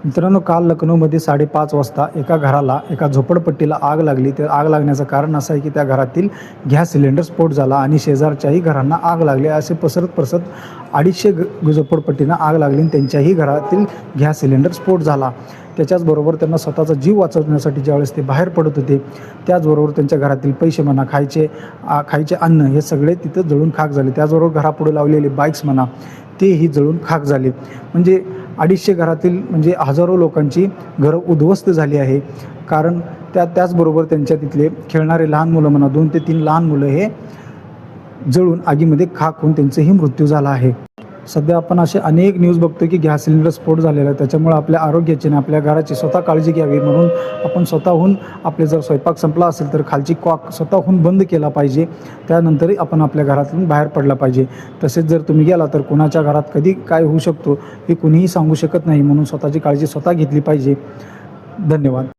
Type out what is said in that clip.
मित्रांनो, काल लखनौमध्ये 5:30 वाजता एका घराला, एका झोपडपट्टीला आग लागली. तर आग लागण्याचं कारण असं आहे की त्या घरातील गॅस सिलेंडर स्फोट झाला आणि शेजारच्याही घरांना आग लागली. असे पसरत 250 झोपडपट्टींना आग लागली आणि त्यांच्याही घरातील गॅस सिलेंडर स्फोट झाला. त्याच्याचबरोबर त्यांना स्वतःचा जीव वाचवण्यासाठी ज्यावेळेस ते बाहेर पडत होते, त्याचबरोबर त्यांच्या घरातील पैसे म्हणा, खायचे अन्न हे सगळे तिथं जळून खाक झाले. त्याचबरोबर घरापुढे लावलेले बाईक्स म्हणा, तेही जळून खाक झाले. म्हणजे 250 घरातील म्हणजे हजारो लोकांची घरं उद्ध्वस्त झाली आहे. कारण त्याचबरोबर त्यांच्या तिथले खेळणारे लहान मुलं म्हणा, 2 ते 3 लहान मुलं हे जळून आगीमध्ये खाक होऊन त्यांचाही मृत्यू झाला आहे. सध्या आपण असे अनेक न्यूज बघतो की गॅस सिलेंडर स्फोट झालेला आहे. त्याच्यामुळे आपल्या आरोग्याची आणि आपल्या घराची स्वतः काळजी घ्यावी. म्हणून आपण स्वतःहून आपले जर स्वयंपाक संपला असेल तर खालची कॉक स्वतःहून बंद केला पाहिजे. त्यानंतरही आपण आपल्या घरातून बाहेर पडला पाहिजे. तसेच जर तुम्ही गेला तर कोणाच्या घरात कधी काय होऊ शकतो हे कुणीही सांगू शकत नाही. म्हणून स्वतःची काळजी स्वतः घेतली पाहिजे. धन्यवाद.